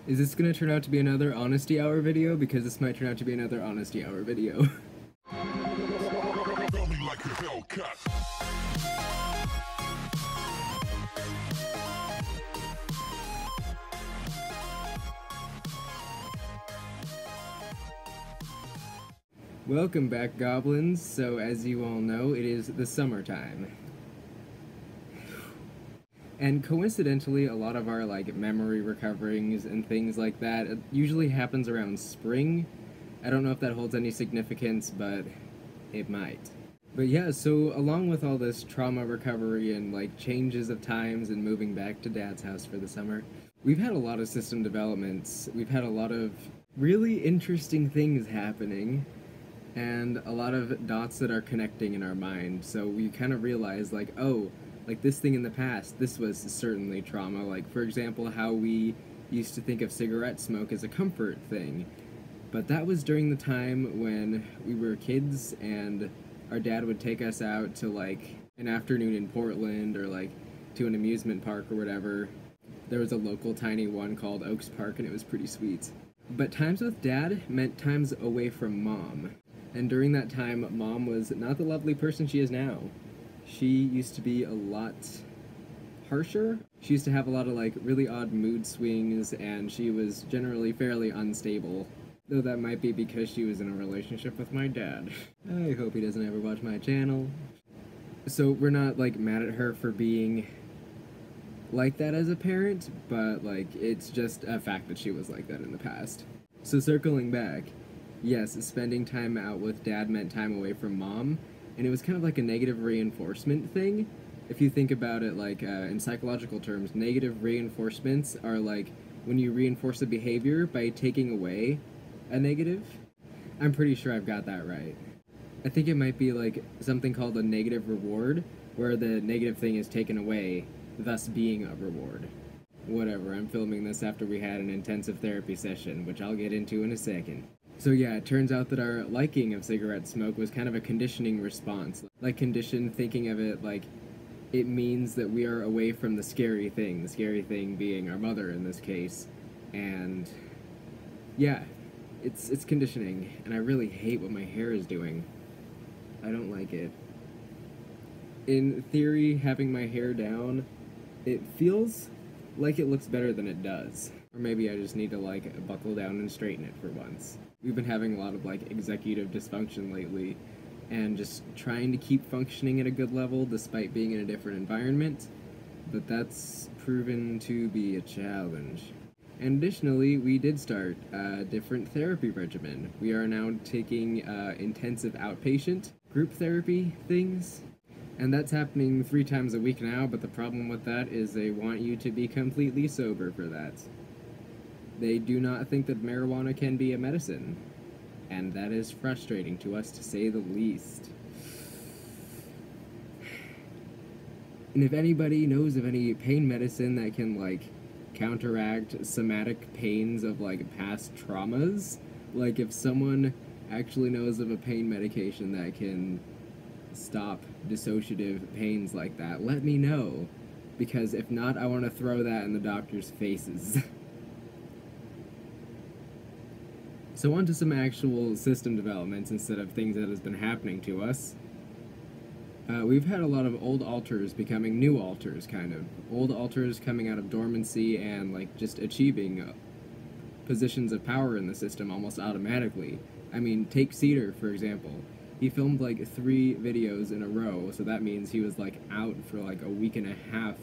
Is this gonna turn out to be another Honesty Hour video? Because this might turn out to be another Honesty Hour video. Welcome back, goblins. So, as you all know, it is the summertime. And coincidentally, a lot of our, memory recoverings and things like that, it usually happens around spring. I don't know if that holds any significance, but it might. But yeah, so along with all this trauma recovery and, changes of times and moving back to Dad's house for the summer, we've had a lot of system developments. We've had a lot of really interesting things happening, and a lot of dots that are connecting in our mind. So we kind of realize, this thing in the past, this was certainly trauma. Like, for example, how we used to think of cigarette smoke as a comfort thing. But that was during the time when we were kids and our dad would take us out to, an afternoon in Portland or, to an amusement park or whatever. There was a local tiny one called Oaks Park, and it was pretty sweet. But times with Dad meant times away from Mom. And during that time, Mom was not the lovely person she is now. She used to be a lot harsher. She used to have a lot of, really odd mood swings, and she was generally fairly unstable. Though that might be because she was in a relationship with my dad. I hope he doesn't ever watch my channel. So we're not, mad at her for being like that as a parent, but, it's just a fact that she was like that in the past. So circling back, yes, spending time out with Dad meant time away from Mom, and it was kind of like a negative reinforcement thing. If you think about it, in psychological terms, negative reinforcements are when you reinforce a behavior by taking away a negative. I'm pretty sure I've got that right. I think it might be something called a negative reward, where the negative thing is taken away, thus being a reward. Whatever, I'm filming this after we had an intensive therapy session, which I'll get into in a second. So yeah, it turns out that our liking of cigarette smoke was kind of a conditioning response. Conditioned thinking of it it means that we are away from the scary thing being our mother in this case. And yeah, it's conditioning, and I really hate what my hair is doing. I don't like it. In theory, having my hair down, it feels like it looks better than it does. Or maybe I just need to, buckle down and straighten it for once. We've been having a lot of, executive dysfunction lately, and just trying to keep functioning at a good level despite being in a different environment, but that's proven to be a challenge. And additionally, we did start a different therapy regimen. We are now taking intensive outpatient group therapy things, and that's happening 3 times a week now, but the problem with that is they want you to be completely sober for that. They do not think that marijuana can be a medicine, and that is frustrating to us, to say the least. And if anybody knows of any pain medicine that can, counteract somatic pains of, past traumas, if someone actually knows of a pain medication that can stop dissociative pains like that, let me know, because if not, I want to throw that in the doctor's faces. So on to some actual system developments instead of things that has been happening to us. We've had a lot of old altars becoming new altars, kind of. Old altars coming out of dormancy and, just achieving positions of power in the system almost automatically. I mean, take Cedar, for example. He filmed, 3 videos in a row, so that means he was, out for, a week and a half.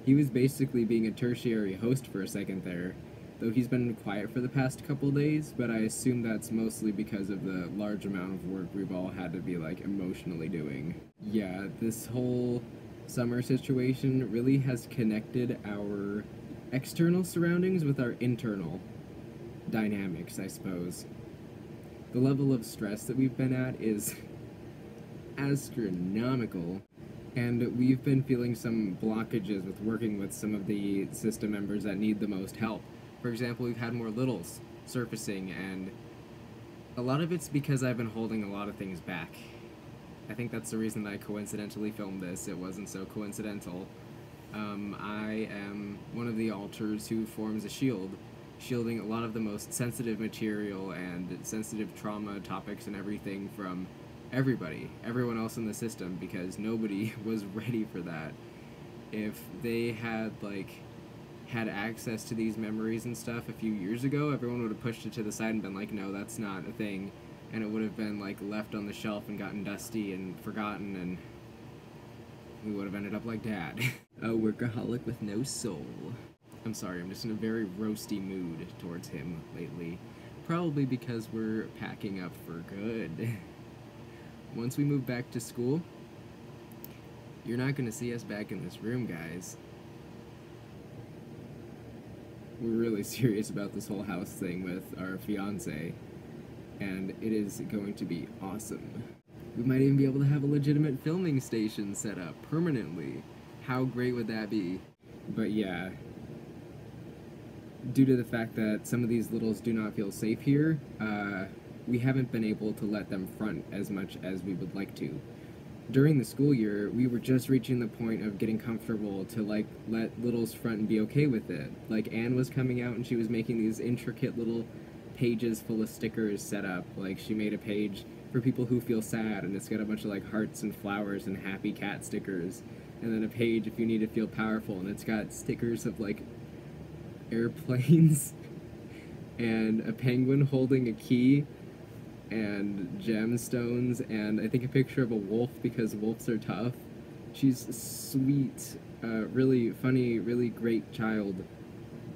He was basically being a tertiary host for a second there, though he's been quiet for the past couple days, but I assume that's mostly because of the large amount of work we've all had to be, emotionally doing. Yeah, this whole summer situation really has connected our external surroundings with our internal dynamics, I suppose. The level of stress that we've been at is astronomical, and we've been feeling some blockages with working with some of the system members that need the most help. For example, we've had more littles surfacing, and a lot of it's because I've been holding a lot of things back. I think that's the reason that I coincidentally filmed this. It wasn't so coincidental. I am one of the altars who forms a shield shielding a lot of the most sensitive material and sensitive trauma topics and everything from everyone else in the system, because nobody was ready for that. If they had access to these memories and stuff a few years ago, everyone would have pushed it to the side and been like, no, that's not a thing, and it would have been like left on the shelf and gotten dusty and forgotten, and we would have ended up like Dad. A workaholic with no soul. I'm sorry, I'm just in a very roasty mood towards him lately. Probably because we're packing up for good. Once we move back to school, you're not gonna see us back in this room, guys. We're really serious about this whole house thing with our fiancé, and it is going to be awesome. We might even be able to have a legitimate filming station set up permanently. How great would that be? But yeah, due to the fact that some of these littles do not feel safe here, we haven't been able to let them front as much as we would like to. During the school year, we were just reaching the point of getting comfortable to like let littles front and be okay with it. Like Anne was coming out and she was making these intricate little pages full of stickers set up. Like she made a page for people who feel sad, and it's got a bunch of like hearts and flowers and happy cat stickers. And then a page if you need to feel powerful, and it's got stickers of like airplanes and a penguin holding a key and gemstones, and I think a picture of a wolf because wolves are tough. She's sweet, really funny, really great child,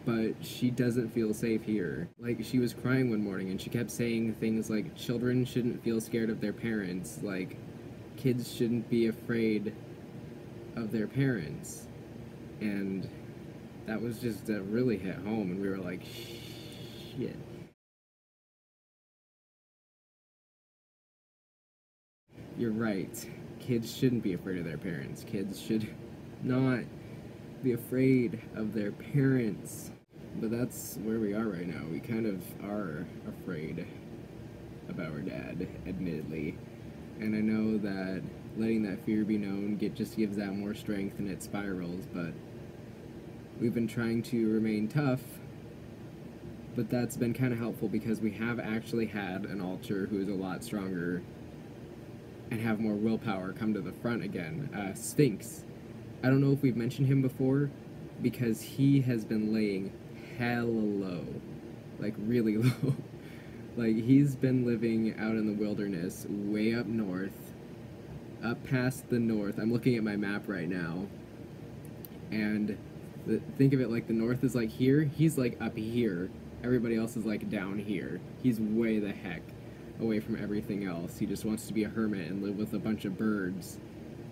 but she doesn't feel safe here. Like, she was crying one morning and she kept saying things like, children shouldn't feel scared of their parents, like, kids shouldn't be afraid of their parents. And that was just really hit home, and we were like, shit. You're right. Kids shouldn't be afraid of their parents. Kids should not be afraid of their parents. But that's where we are right now. We kind of are afraid of our dad, admittedly. And I know that letting that fear be known just gives that more strength and it spirals, but we've been trying to remain tough, but that's been kind of helpful because we have actually had an alter who is a lot stronger and have more willpower come to the front again. Sphinx. I don't know if we've mentioned him before, because he has been laying hella low. Like, really low. Like, he's been living out in the wilderness, way up north, up past the north. I'm looking at my map right now, and think of it like the north is like here, he's like up here. Everybody else is like down here. He's way the heck away from everything else. He just wants to be a hermit and live with a bunch of birds.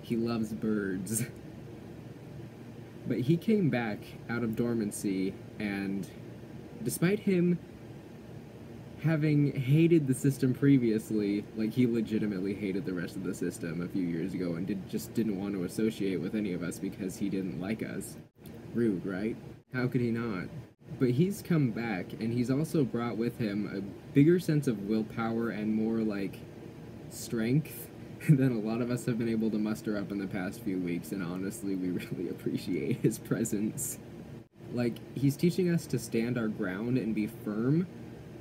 He loves birds. But he came back out of dormancy, and despite him having hated the system previously, like he legitimately hated the rest of the system a few years ago and just didn't want to associate with any of us because he didn't like us. Rude, right? How could he not? But he's come back, and he's also brought with him a bigger sense of willpower and more, like, strength than a lot of us have been able to muster up in the past few weeks, and honestly, we really appreciate his presence. Like, he's teaching us to stand our ground and be firm,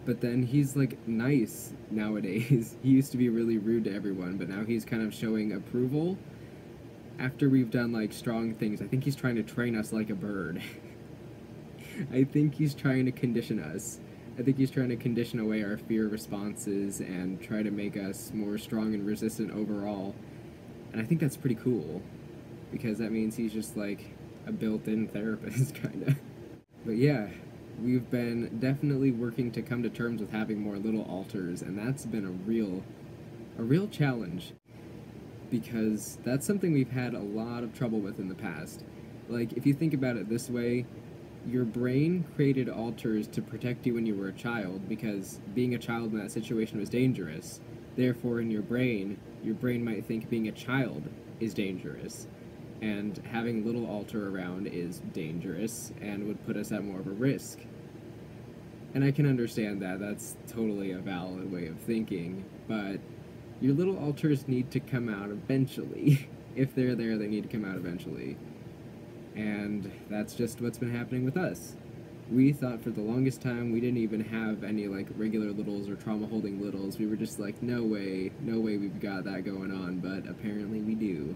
but then he's, like, nice nowadays. He used to be really rude to everyone, but now he's kind of showing approval. After we've done, like, strong things, I think he's trying to train us like a bird. I think he's trying to condition us. I think he's trying to condition away our fear responses and try to make us more strong and resistant overall. And I think that's pretty cool, because that means he's just like a built-in therapist, kinda. But yeah, we've been definitely working to come to terms with having more little alters, and that's been a real challenge, because that's something we've had a lot of trouble with in the past. Like, if you think about it this way, your brain created alters to protect you when you were a child, because being a child in that situation was dangerous. Therefore, in your brain might think being a child is dangerous, and having little alter around is dangerous and would put us at more of a risk. And I can understand that. That's totally a valid way of thinking, but your little alters need to come out eventually. If they're there, they need to come out eventually. And that's just what's been happening with us. We thought for the longest time we didn't even have any like regular littles or trauma holding littles. We were just like, no way we've got that going on, but apparently we do.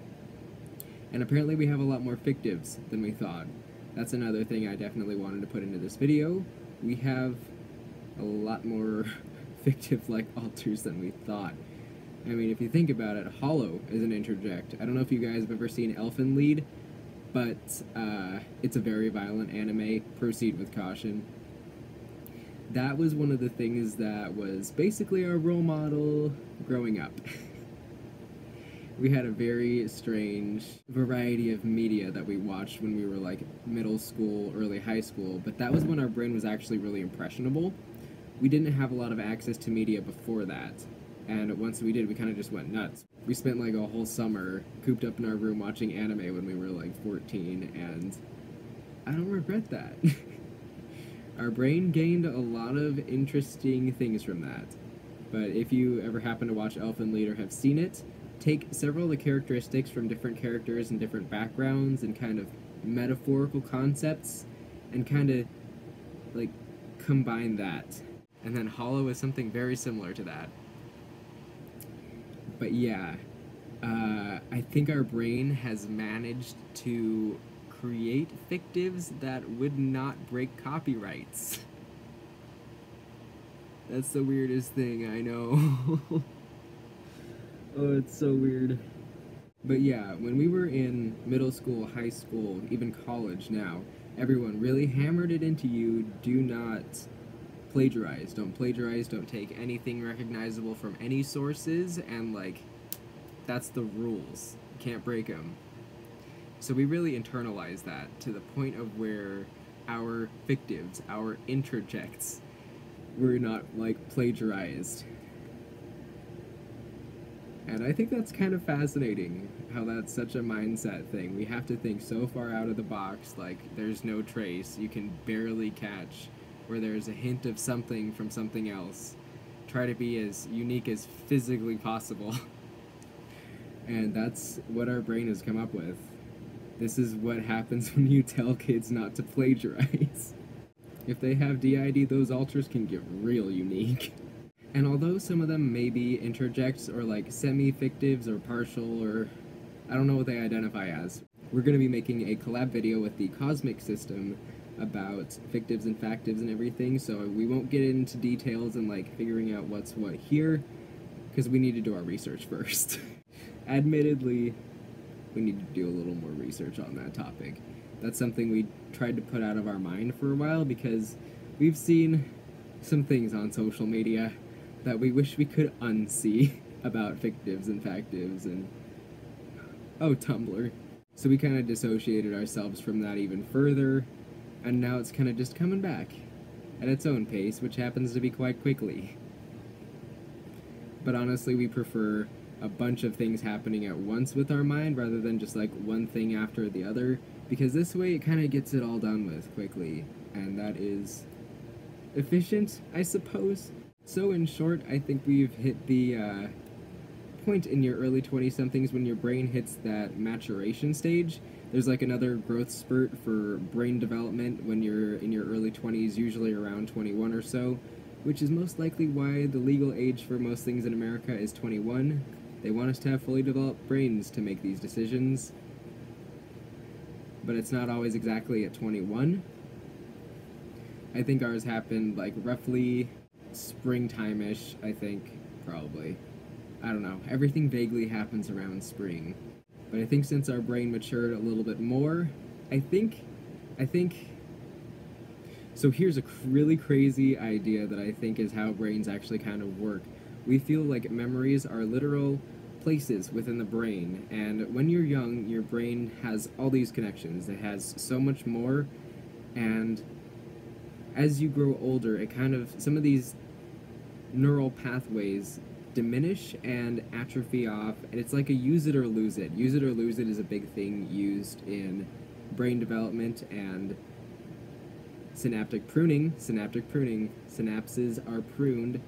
And apparently we have a lot more fictives than we thought. That's another thing I definitely wanted to put into this video. We have a lot more fictive-like alters than we thought. I mean, if you think about it, Hollow is an interject. I don't know if you guys have ever seen Elfen Lied, but it's a very violent anime. Proceed with caution. That was one of the things that was basically our role model growing up. We had a very strange variety of media that we watched when we were like middle school, early high school, but that was when our brain was actually really impressionable. We didn't have a lot of access to media before that, and once we did, we kind of just went nuts. We spent like a whole summer cooped up in our room watching anime when we were like 14, and I don't regret that. Our brain gained a lot of interesting things from that. But if you ever happen to watch Elfen Lied or have seen it, take several of the characteristics from different characters and different backgrounds and kind of metaphorical concepts and kind of like combine that. And then Hollow is something very similar to that. But yeah, I think our brain has managed to create fictives that would not break copyrights. That's the weirdest thing, I know. Oh, it's so weird. But yeah, when we were in middle school, high school, even college now, everyone really hammered it into you, do not plagiarize. Don't plagiarize, don't take anything recognizable from any sources, and like, that's the rules. You can't break them. So we really internalized that to the point of where our fictives, our interjects, were not like plagiarized. And I think that's kind of fascinating, how that's such a mindset thing. We have to think so far out of the box, like there's no trace, you can barely catch, where there's a hint of something from something else. Try to be as unique as physically possible. And that's what our brain has come up with. This is what happens when you tell kids not to plagiarize. If they have DID, those alters can get real unique. And although some of them may be interjects or like semi-fictives or partial or I don't know what they identify as, we're going to be making a collab video with the Cosmic System about fictives and factives and everything, so we won't get into details and like figuring out what's what here, because we need to do our research first. Admittedly, we need to do a little more research on that topic. That's something we tried to put out of our mind for a while because we've seen some things on social media that we wish we could unsee about fictives and factives and oh, Tumblr. So we kind of dissociated ourselves from that even further, and now it's kind of just coming back at its own pace, which happens to be quite quickly. But honestly, we prefer a bunch of things happening at once with our mind rather than just like one thing after the other, because this way it kind of gets it all done with quickly, and that is efficient, I suppose. So in short, I think we've hit the point in your early 20-somethings when your brain hits that maturation stage. There's like another growth spurt for brain development when you're in your early 20s, usually around 21 or so, which is most likely why the legal age for most things in America is 21. They want us to have fully developed brains to make these decisions, but it's not always exactly at 21. I think ours happened like roughly springtime-ish, I think, probably. I don't know, everything vaguely happens around spring. But I think since our brain matured a little bit more, I think... So here's a really crazy idea that I think is how brains actually kind of work. We feel like memories are literal places within the brain, and when you're young, your brain has all these connections. It has so much more, and as you grow older, it kind of, some of these neural pathways diminish and atrophy off, and it's like a use it or lose it. Use it or lose it is a big thing used in brain development and synaptic pruning. Synapses are pruned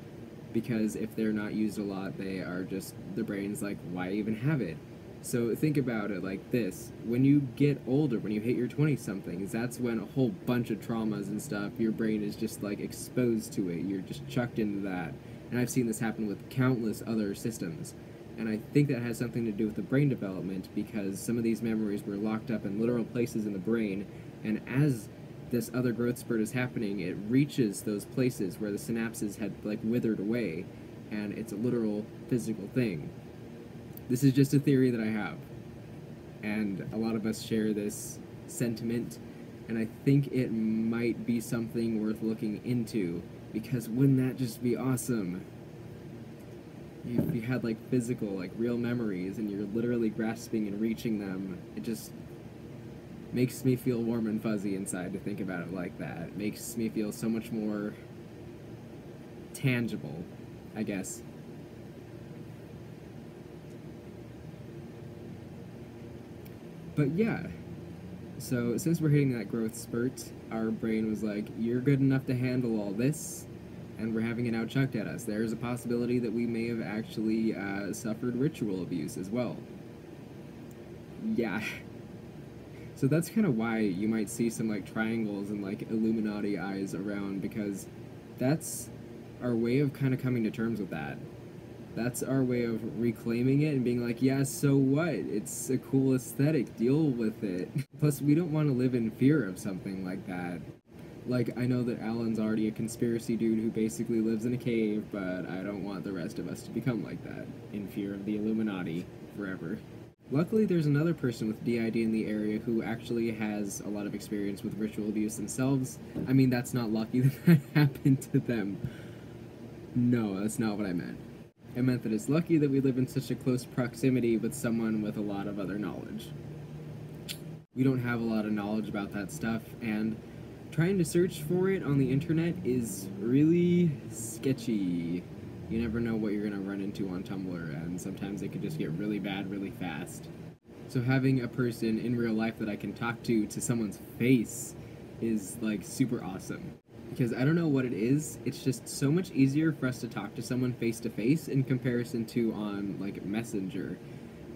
because if they're not used a lot, they are just, the brain's like, why even have it? So think about it like this. When you get older, when you hit your 20-somethings, that's when a whole bunch of traumas and stuff, your brain is just like exposed to it. You're just chucked into that. And I've seen this happen with countless other systems. And I think that has something to do with the brain development, because some of these memories were locked up in literal places in the brain, and as this other growth spurt is happening, it reaches those places where the synapses had like withered away, and it's a literal physical thing. This is just a theory that I have, and a lot of us share this sentiment, and I think it might be something worth looking into, because wouldn't that just be awesome? If you had like physical, like real memories, and you're literally grasping and reaching them, it just makes me feel warm and fuzzy inside to think about it like that. It makes me feel so much more tangible, I guess. But yeah, so since we're hitting that growth spurt, our brain was like, you're good enough to handle all this, and we're having it out chucked at us. There's a possibility that we may have actually suffered ritual abuse as well. Yeah. So that's kind of why you might see some like triangles and like Illuminati eyes around, because that's our way of kind of coming to terms with that. That's our way of reclaiming it and being like, yeah, so what? It's a cool aesthetic, deal with it. Plus, we don't want to live in fear of something like that. Like, I know that Alan's already a conspiracy dude who basically lives in a cave, but I don't want the rest of us to become like that, in fear of the Illuminati forever. Luckily, there's another person with DID in the area who actually has a lot of experience with ritual abuse themselves. I mean, that's not lucky that that happened to them. No, that's not what I meant. I meant that it's lucky that we live in such a close proximity with someone with a lot of other knowledge. We don't have a lot of knowledge about that stuff, and trying to search for it on the internet is really sketchy. You never know what you're going to run into on Tumblr, and sometimes it could just get really bad really fast. So having a person in real life that I can talk to someone's face is like super awesome. Because I don't know what it is, it's just so much easier for us to talk to someone face to face in comparison to on like Messenger.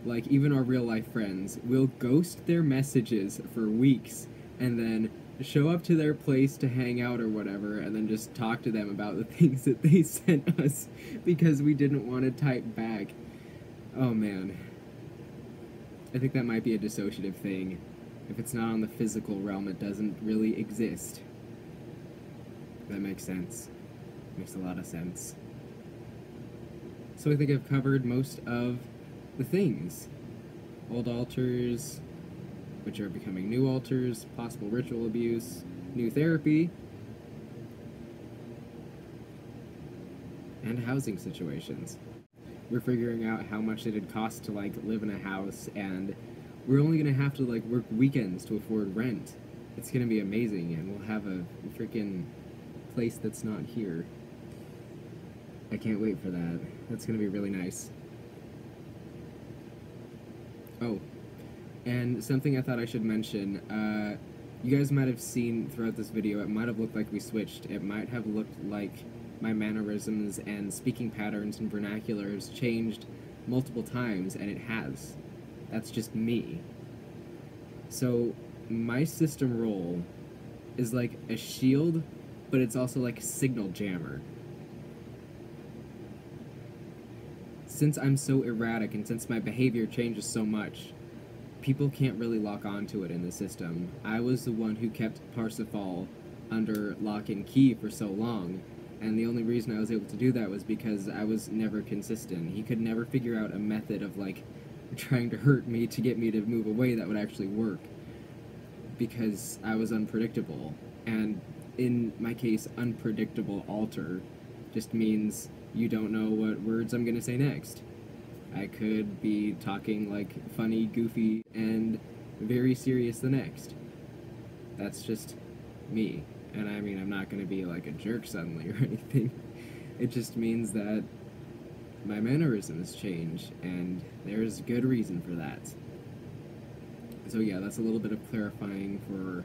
Like even our real life friends will ghost their messages for weeks and then show up to their place to hang out or whatever, and then just talk to them about the things that they sent us because we didn't want to type back. Oh man. I think that might be a dissociative thing. If it's not on the physical realm, it doesn't really exist. That makes sense. Makes a lot of sense. So I think I've covered most of the things. Old altars, which are becoming new altars, possible ritual abuse, new therapy, and housing situations. We're figuring out how much it'd cost to like live in a house, and we're only gonna have to like work weekends to afford rent. It's gonna be amazing, and we'll have a freaking place that's not here. I can't wait for that. That's gonna be really nice. Oh, and something I thought I should mention, you guys might have seen throughout this video, it might have looked like we switched. It might have looked like my mannerisms and speaking patterns and vernaculars changed multiple times, and it has. That's just me. So, my system role is like a shield, but it's also like a signal jammer. Since I'm so erratic and since my behavior changes so much, people can't really lock onto it in the system. I was the one who kept Parsifal under lock and key for so long, and the only reason I was able to do that was because I was never consistent. He could never figure out a method of like trying to hurt me to get me to move away that would actually work, because I was unpredictable. And in my case, unpredictable alter just means you don't know what words I'm gonna say next. I could be talking like funny, goofy, and very serious the next. That's just me. And I mean, I'm not gonna be like a jerk suddenly or anything. It just means that my mannerisms change, and there's good reason for that. So yeah, that's a little bit of clarifying for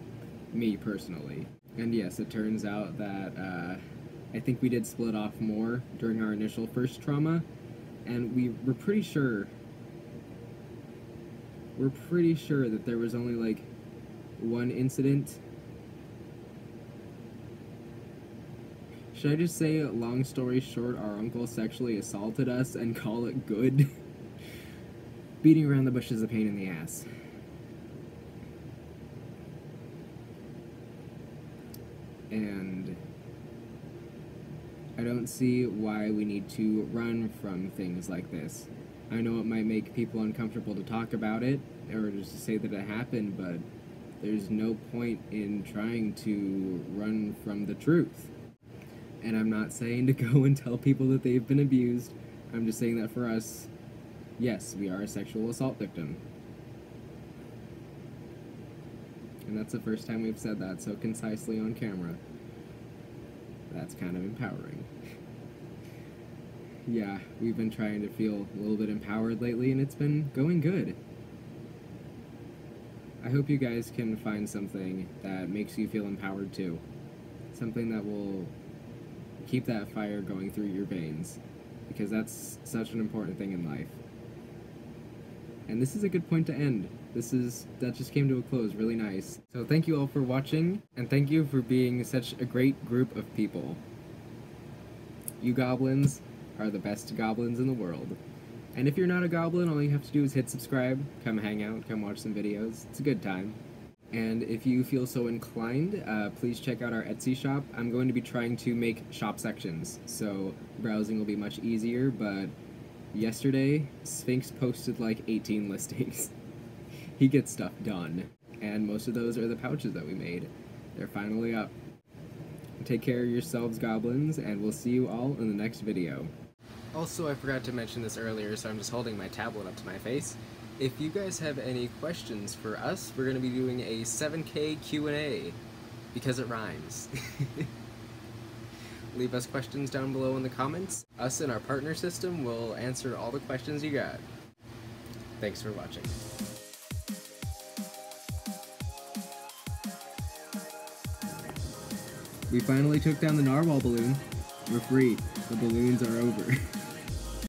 me personally. And yes, it turns out that I think we did split off more during our initial first trauma, and we were pretty sure we're pretty sure that there was only like one incident. Should I just say, long story short, our uncle sexually assaulted us and call it good? Beating around the bush is a pain in the ass. And I don't see why we need to run from things like this. I know it might make people uncomfortable to talk about it, or just to say that it happened, but there's no point in trying to run from the truth. And I'm not saying to go and tell people that they've been abused. I'm just saying that for us, yes, we are a sexual assault victim. And that's the first time we've said that so concisely on camera. That's kind of empowering. Yeah, we've been trying to feel a little bit empowered lately, and it's been going good. I hope you guys can find something that makes you feel empowered too. Something that will keep that fire going through your veins, because that's such an important thing in life. And this is a good point to end. That just came to a close really nice. So thank you all for watching, and thank you for being such a great group of people. You goblins are the best goblins in the world. And if you're not a goblin, all you have to do is hit subscribe, come hang out, come watch some videos. It's a good time. And if you feel so inclined, please check out our Etsy shop. I'm going to be trying to make shop sections, so browsing will be much easier, but yesterday, Sphinx posted like 18 listings. He gets stuff done, and most of those are the pouches that we made. They're finally up. Take care of yourselves, goblins, and we'll see you all in the next video. Also, I forgot to mention this earlier, so I'm just holding my tablet up to my face. If you guys have any questions for us, we're going to be doing a 7K Q&A, because it rhymes. Leave us questions down below in the comments. Us and our partner system will answer all the questions you got. Thanks for watching. We finally took down the narwhal balloon. We're free. The balloons are over.